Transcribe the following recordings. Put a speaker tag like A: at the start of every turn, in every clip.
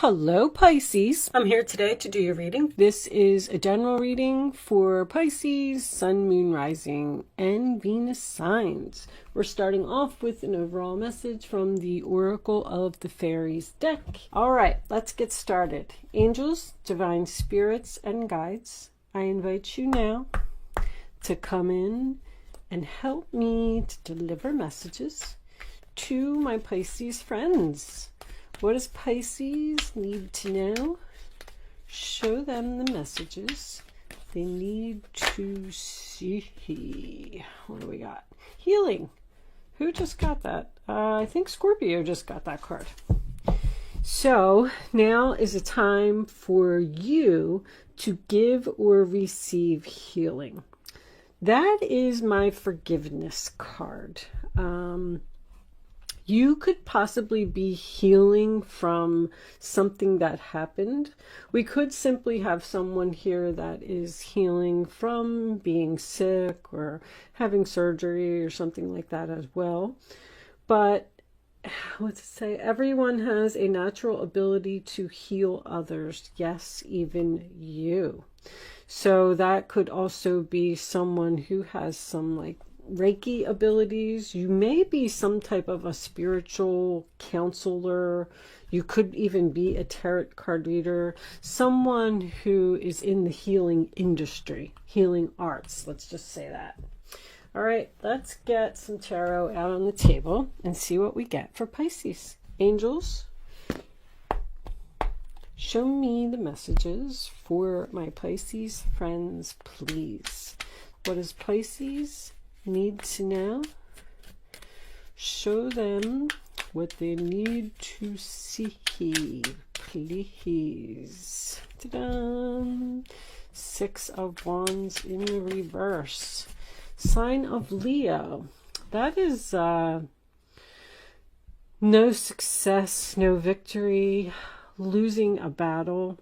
A: Hello Pisces, I'm here today to do your reading. This is a general reading for Pisces, Sun, Moon, Rising, and Venus signs. We're starting off with an overall message from the Oracle of the Fairies deck. Alright, let's get started. Angels, divine spirits, and guides, I invite you now to come in and help me to deliver messages to my Pisces friends. What does Pisces need to know? Show them the messages they need to see. What do we got? Healing. Who just got that? I think Scorpio just got that card. So now is a time for you to give or receive healing. That is my forgiveness card. You could possibly be healing from something that happened. We could simply have someone here that is healing from being sick or having surgery or something like that as well. But what's it say? Everyone has a natural ability to heal others. Yes, even you. So that could also be someone who has some like Reiki abilities. You may be some type of a spiritual counselor. You could even be a tarot card reader. Someone who is in the healing industry, healing arts. Let's just say that. All right, let's get some tarot out on the table and see what we get for Pisces. Angels, show me the messages for my Pisces friends, please. What does Pisces need to know? Show them what they need to see, please. Ta-da! Six of Wands in the reverse. Sign of Leo. That is no success, no victory, losing a battle,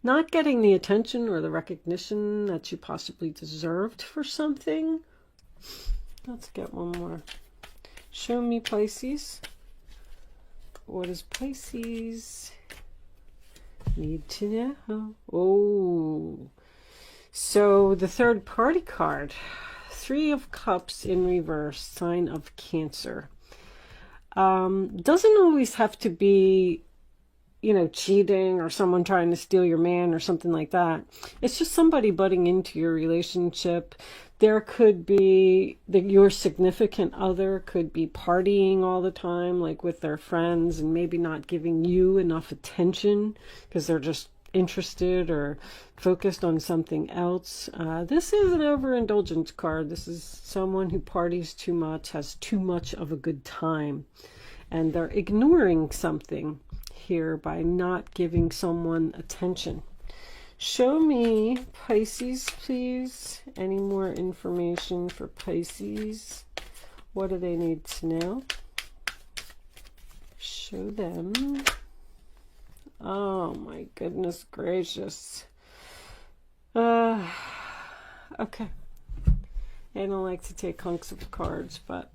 A: not getting the attention or the recognition that you possibly deserved for something. Let's get one more. Show me Pisces. What does Pisces need to know? Oh, so the third party card, Three of Cups in reverse, sign of Cancer. Doesn't always have to be, you know, cheating or someone trying to steal your man or something like that. It's just somebody butting into your relationship. There could be your significant other could be partying all the time, like with their friends, and maybe not giving you enough attention because they're just interested or focused on something else. This is an overindulgence card. This is someone who parties too much, has too much of a good time, and they're ignoring something here by not giving someone attention. Show me Pisces, please. Any more information for Pisces? What do they need to know? Show them. Oh my goodness gracious. Okay. I don't like to take hunks of cards, but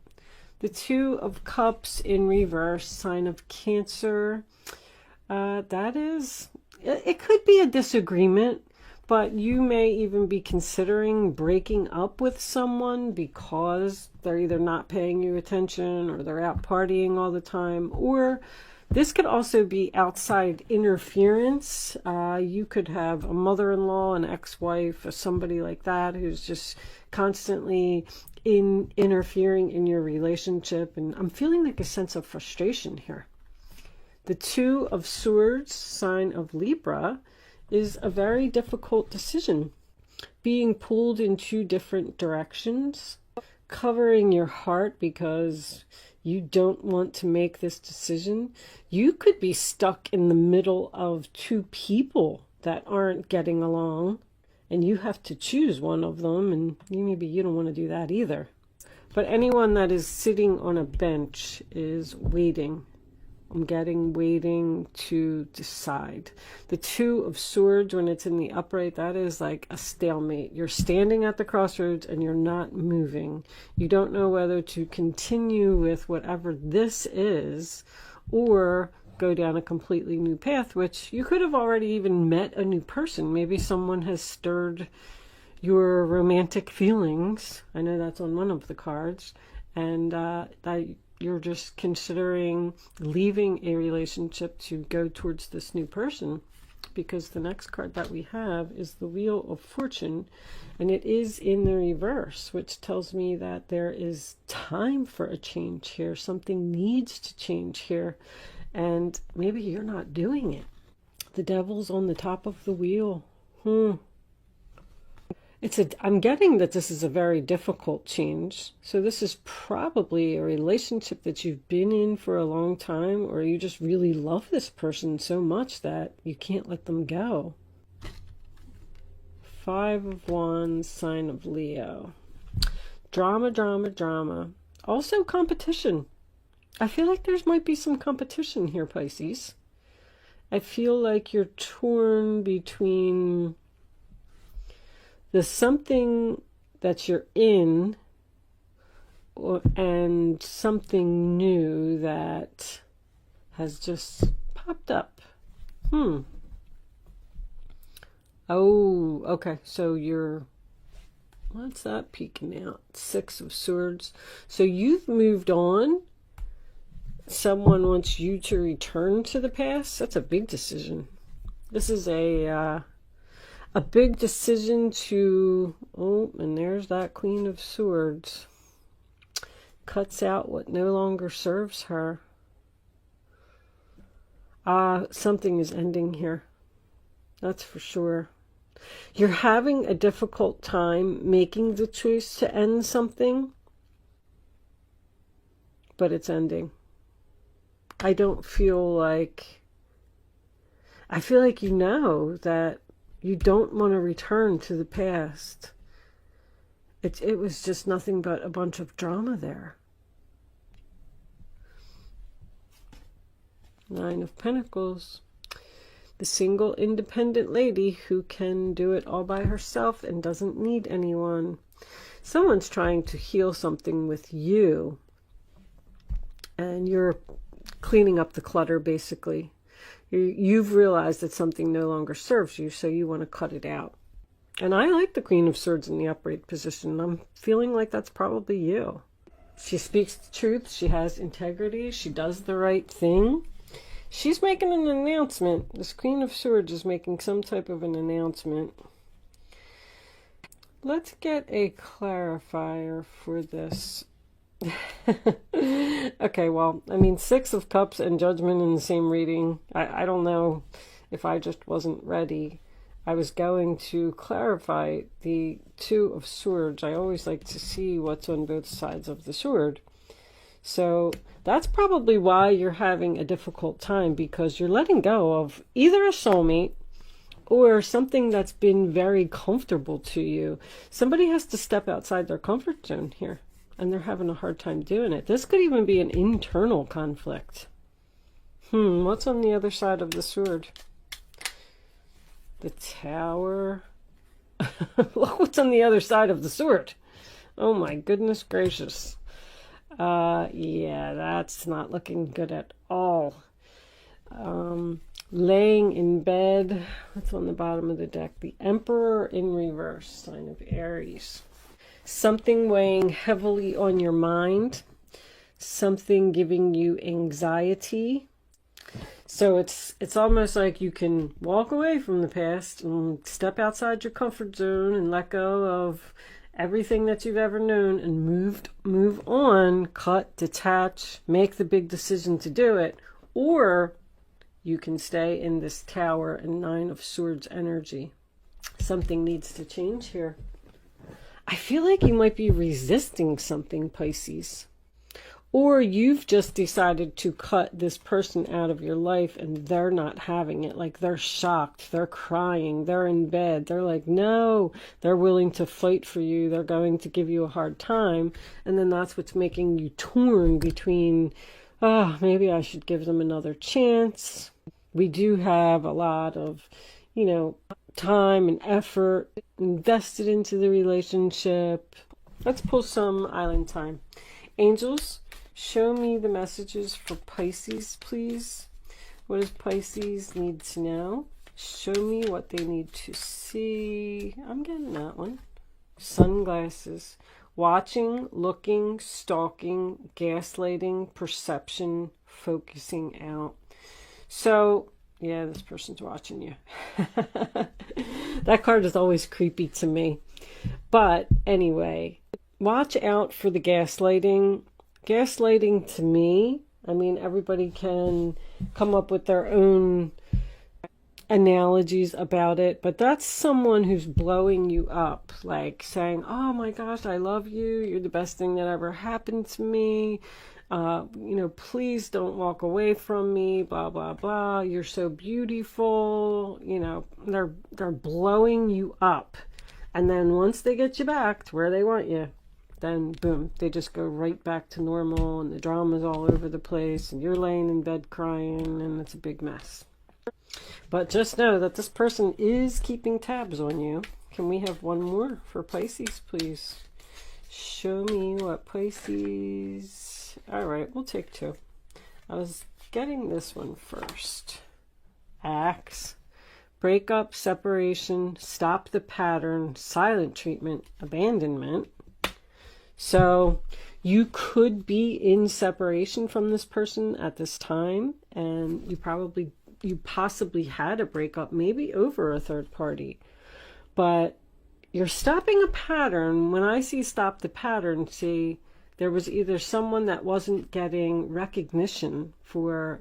A: the Two of Cups in reverse, sign of Cancer. That is, it could be a disagreement, but you may even be considering breaking up with someone because they're either not paying you attention or they're out partying all the time. Or this could also be outside interference. You could have a mother-in-law, an ex-wife, or somebody like that who's just constantly interfering in your relationship. And I'm feeling like a sense of frustration here. The Two of Swords, sign of Libra, is a very difficult decision. Being pulled in two different directions, covering your heart because you don't want to make this decision. You could be stuck in the middle of two people that aren't getting along, and you have to choose one of them, and maybe you don't want to do that either. But anyone that is sitting on a bench is waiting. I'm getting waiting to decide. The Two of Swords, when it's in the upright, that is like a stalemate. You're standing at the crossroads and you're not moving. You don't know whether to continue with whatever this is or go down a completely new path, which you could have already even met a new person. Maybe someone has stirred your romantic feelings. I know that's on one of the cards. And that you're just considering leaving a relationship to go towards this new person, because the next card that we have is the Wheel of Fortune, and it is in the reverse, which tells me that there is time for a change here. Something needs to change here, and maybe you're not doing it. The Devil's on the top of the wheel. I'm getting that this is a very difficult change. So this is probably a relationship that you've been in for a long time, or you just really love this person so much that you can't let them go. 5 of Wands, sign of Leo. Drama, drama, drama. Also competition. I feel like there might be some competition here, Pisces. I feel like you're torn between the something that you're in and something new that has just popped up. Oh, okay. So you're, what's that peeking out? 6 of Swords. So you've moved on. Someone wants you to return to the past. That's a big decision. This is a big decision to, oh, and there's that Queen of Swords. Cuts out what no longer serves her. Something is ending here. That's for sure. You're having a difficult time making the choice to end something, but it's ending. I feel like you know that you don't want to return to the past. It was just nothing but a bunch of drama there. 9 of Pentacles. The single independent lady who can do it all by herself and doesn't need anyone. Someone's trying to heal something with you, and you're cleaning up the clutter, basically. You've realized that something no longer serves you, so you want to cut it out. And I like the Queen of Swords in the upright position. I'm feeling like that's probably you. She speaks the truth. She has integrity. She does the right thing. She's making an announcement. This Queen of Swords is making some type of an announcement. Let's get a clarifier for this. Okay, well, I mean, 6 of Cups and Judgment in the same reading. I don't know if I just wasn't ready. I was going to clarify the 2 of Swords. I always like to see what's on both sides of the sword. So that's probably why you're having a difficult time, because you're letting go of either a soulmate or something that's been very comfortable to you. Somebody has to step outside their comfort zone here, and they're having a hard time doing it. This could even be an internal conflict. What's on the other side of the sword? The Tower. Look what's on the other side of the sword. Oh my goodness gracious. Yeah, that's not looking good at all. Laying in bed. What's on the bottom of the deck? The Emperor in reverse, sign of Aries. Something weighing heavily on your mind. Something giving you anxiety. So it's almost like you can walk away from the past and step outside your comfort zone and let go of everything that you've ever known and move on, cut, detach, make the big decision to do it. Or you can stay in this Tower and 9 of Swords energy. Something needs to change here. I feel like you might be resisting something, Pisces. Or you've just decided to cut this person out of your life and they're not having it. Like, they're shocked, they're crying, they're in bed. They're like, no, they're willing to fight for you. They're going to give you a hard time. And then that's what's making you torn between, oh, maybe I should give them another chance. We do have a lot of, time and effort invested into the relationship. Let's pull some island time. Angels, show me the messages for Pisces, please. What does Pisces need to know? Show me what they need to see. I'm getting that one. Sunglasses. Watching, looking, stalking, gaslighting, perception, focusing out. So, yeah, this person's watching you. That card is always creepy to me. But anyway, watch out for the gaslighting. Gaslighting to me, I mean, everybody can come up with their own analogies about it, but that's someone who's blowing you up, like saying, oh my gosh, I love you, you're the best thing that ever happened to me, please don't walk away from me, blah blah blah, you're so beautiful. They're blowing you up, and then once they get you back to where they want you, then boom, they just go right back to normal, and the drama's all over the place, and you're laying in bed crying, and it's a big mess. But just know that this person is keeping tabs on you. Can we have one more for Pisces, please? Show me what Pisces... All right, we'll take two. I was getting this one first. Axe. Breakup, separation, stop the pattern, silent treatment, abandonment. So you could be in separation from this person at this time, and you possibly had a breakup, maybe over a third party, but you're stopping a pattern. When I see stop the pattern, see, there was either someone that wasn't getting recognition for,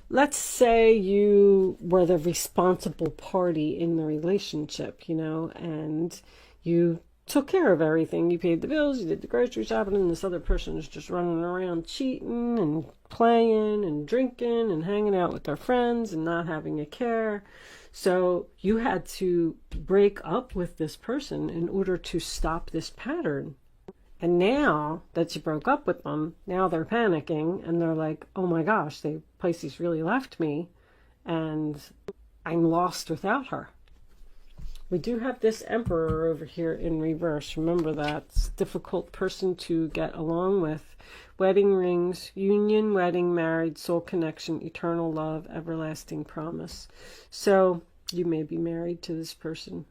A: let's say you were the responsible party in the relationship, and you took care of everything. You paid the bills, you did the grocery shopping, and this other person is just running around cheating and playing and drinking and hanging out with their friends and not having a care. So you had to break up with this person in order to stop this pattern. And now that you broke up with them, now they're panicking and they're like, oh my gosh, Pisces really left me and I'm lost without her. We do have this Emperor over here in reverse. Remember that. It's a difficult person to get along with. Wedding rings, union, wedding, married, soul connection, eternal love, everlasting promise. So you may be married to this person.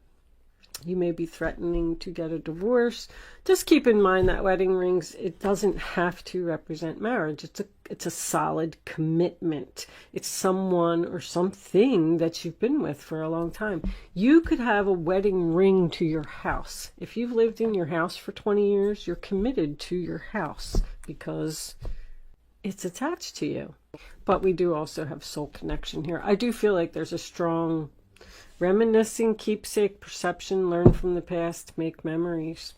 A: You may be threatening to get a divorce. Just keep in mind that wedding rings, it doesn't have to represent marriage. It's a solid commitment. It's someone or something that you've been with for a long time. You could have a wedding ring to your house. If you've lived in your house for 20 years, you're committed to your house because it's attached to you. But we do also have soul connection here. I do feel like there's a strong reminiscing, keepsake, perception, learn from the past, make memories.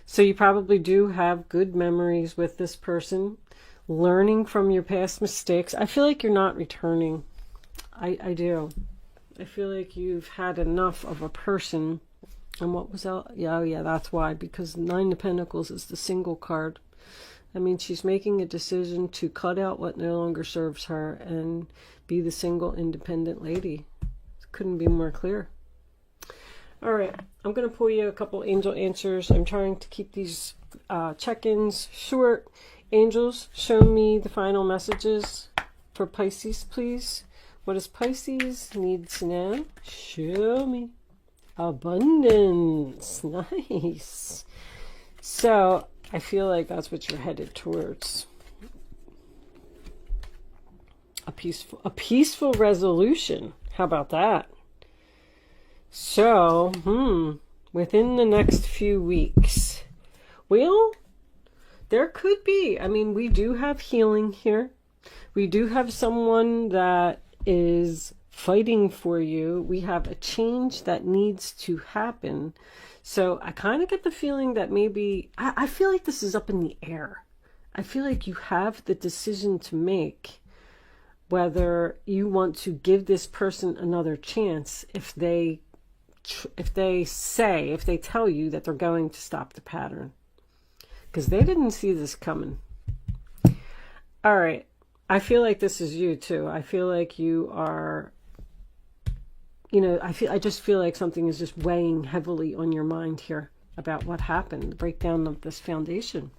A: So you probably do have good memories with this person, learning from your past mistakes. I feel like you're not returning. I do. I feel like you've had enough of a person. And what was that? Yeah, that's why. Because Nine of Pentacles is the single card. I mean, she's making a decision to cut out what no longer serves her and be the single, independent lady. Couldn't be more clear. All right, I'm going to pull you a couple angel answers. I'm trying to keep these check-ins short. Angels, show me the final messages for Pisces, please. What does Pisces need to know? Show me. Abundance. Nice. So I feel like that's what you're headed towards. A peaceful resolution. How about that? So, within the next few weeks, well, there could be. I mean, we do have healing here. We do have someone that is fighting for you. We have a change that needs to happen. So I kind of get the feeling that maybe, I feel like this is up in the air. I feel like you have the decision to make whether you want to give this person another chance if they tell you that they're going to stop the pattern, because they didn't see this coming. All right, I feel like this is you too. I feel like you are, I just feel like something is just weighing heavily on your mind here about what happened, the breakdown of this foundation.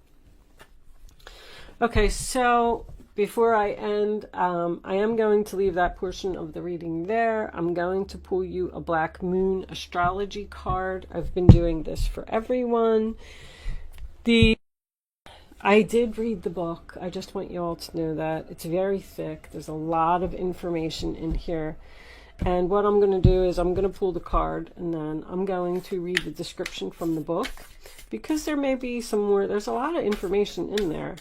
A: Okay, so before I end, I am going to leave that portion of the reading there. I'm going to pull you a Black Moon astrology card. I've been doing this for everyone. I did read the book. I just want you all to know that. It's very thick. There's a lot of information in here. And what I'm going to do is I'm going to pull the card and then I'm going to read the description from the book, because there may be some more. There's a lot of information in there.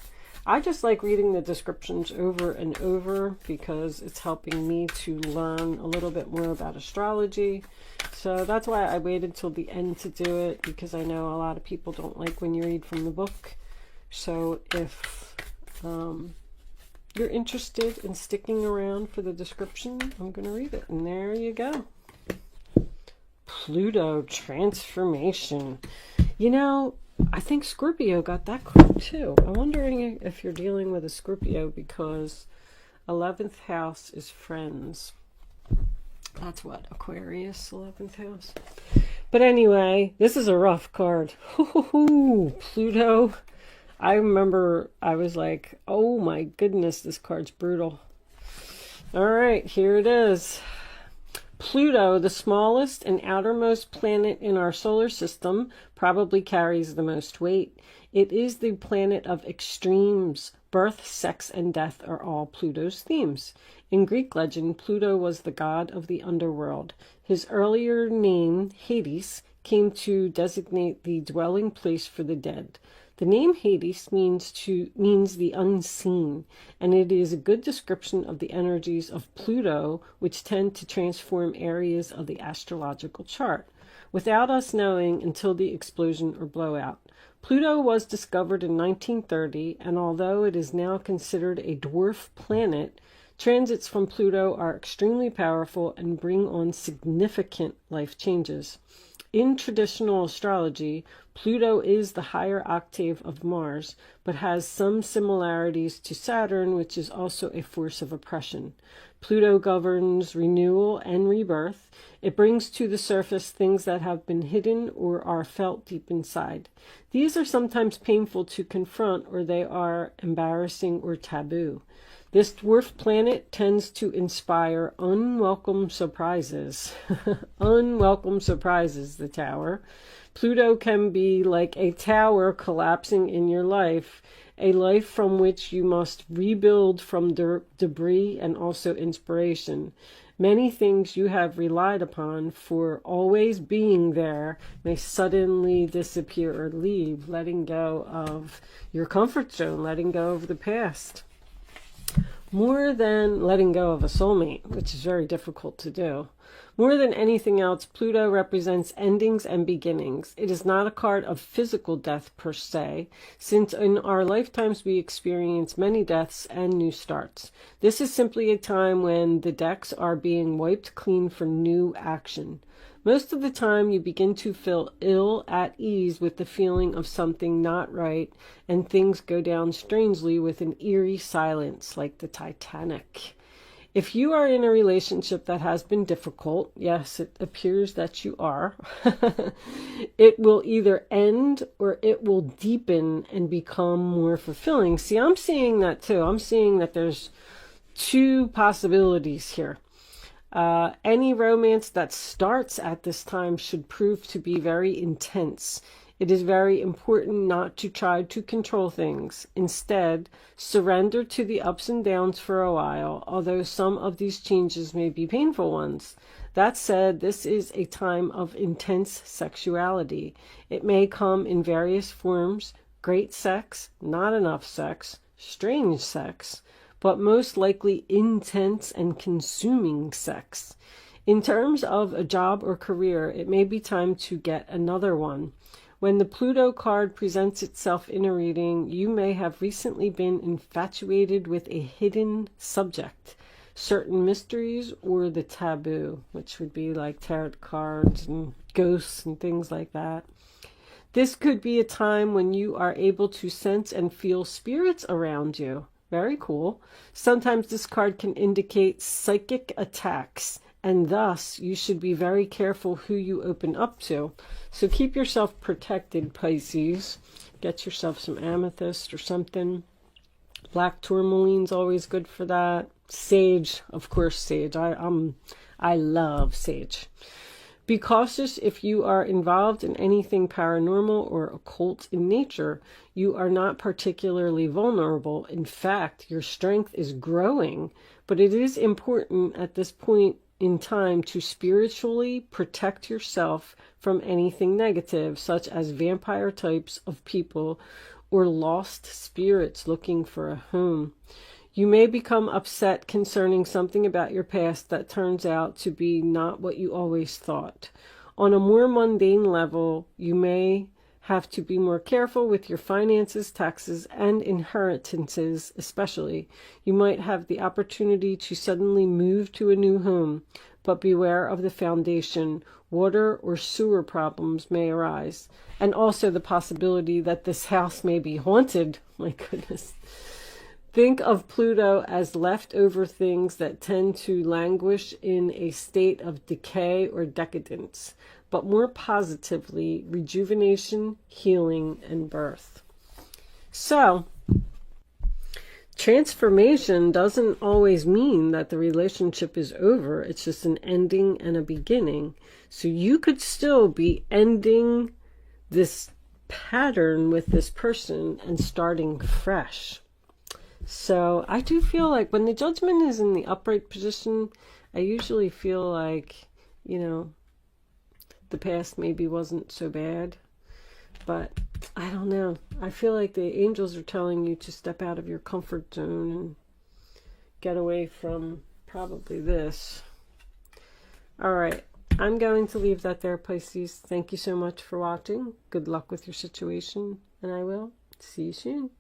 A: I just like reading the descriptions over and over because it's helping me to learn a little bit more about astrology. So that's why I waited till the end to do it, because I know a lot of people don't like when you read from the book. So if you're interested in sticking around for the description, I'm going to read it. And there you go. Pluto transformation. You know, I think Scorpio got that card too. I'm wondering if you're dealing with a Scorpio, because 11th house is friends. That's what, Aquarius, 11th house. But anyway, this is a rough card. Pluto. I remember I was like, oh my goodness, this card's brutal. All right, here it is. Pluto, the smallest and outermost planet in our solar system, probably carries the most weight. It is the planet of extremes. Birth, sex, and death are all Pluto's themes. In Greek legend, Pluto was the god of the underworld. His earlier name, Hades, came to designate the dwelling place for the dead. The name Hades means the unseen, and it is a good description of the energies of Pluto, which tend to transform areas of the astrological chart, without us knowing until the explosion or blowout. Pluto was discovered in 1930, and although it is now considered a dwarf planet, transits from Pluto are extremely powerful and bring on significant life changes. In traditional astrology, Pluto is the higher octave of Mars, but has some similarities to Saturn, which is also a force of oppression. Pluto governs renewal and rebirth. It brings to the surface things that have been hidden or are felt deep inside. These are sometimes painful to confront, or they are embarrassing or taboo. This dwarf planet tends to inspire unwelcome surprises. Unwelcome surprises, the tower. Pluto can be like a tower collapsing in your life, a life from which you must rebuild from debris and also inspiration. Many things you have relied upon for always being there may suddenly disappear or leave, letting go of your comfort zone, letting go of the past. More than letting go of a soulmate, which is very difficult to do. More than anything else, Pluto represents endings and beginnings. It is not a card of physical death per se, since in our lifetimes we experience many deaths and new starts. This is simply a time when the decks are being wiped clean for new action. Most of the time you begin to feel ill at ease with the feeling of something not right, and things go down strangely with an eerie silence like the Titanic. If you are in a relationship that has been difficult, yes, it appears that you are, it will either end or it will deepen and become more fulfilling. See, I'm seeing that too. I'm seeing that there's two possibilities here. Any romance that starts at this time should prove to be very intense. It is very important not to try to control things. Instead, surrender to the ups and downs for a while, although some of these changes may be painful ones. That said, this is a time of intense sexuality. It may come in various forms: great sex, not enough sex, strange sex, but most likely intense and consuming sex. In terms of a job or career, it may be time to get another one. When the Pluto card presents itself in a reading, you may have recently been infatuated with a hidden subject, certain mysteries, or the taboo, which would be like tarot cards and ghosts and things like that. This could be a time when you are able to sense and feel spirits around you. Very cool. Sometimes this card can indicate psychic attacks, and thus you should be very careful who you open up to. So keep yourself protected, Pisces. Get yourself some amethyst or something. Black tourmaline's always good for that. Sage, of course, sage. I love sage. Be cautious if you are involved in anything paranormal or occult in nature. You are not particularly vulnerable. In fact, your strength is growing, but it is important at this point in time to spiritually protect yourself from anything negative, such as vampire types of people or lost spirits looking for a home. You may become upset concerning something about your past that turns out to be not what you always thought. On a more mundane level, you may have to be more careful with your finances, taxes, and inheritances especially. You might have the opportunity to suddenly move to a new home, but beware of the foundation. Water or sewer problems may arise. And also the possibility that this house may be haunted. My goodness. Think of Pluto as leftover things that tend to languish in a state of decay or decadence, but more positively, rejuvenation, healing, and birth. So, transformation doesn't always mean that the relationship is over. It's just an ending and a beginning. So you could still be ending this pattern with this person and starting fresh. So I do feel like when the judgment is in the upright position, I usually feel like, you know, the past maybe wasn't so bad. But I don't know. I feel like the angels are telling you to step out of your comfort zone and get away from probably this. All right. I'm going to leave that there, Pisces. Thank you so much for watching. Good luck with your situation, and I will see you soon.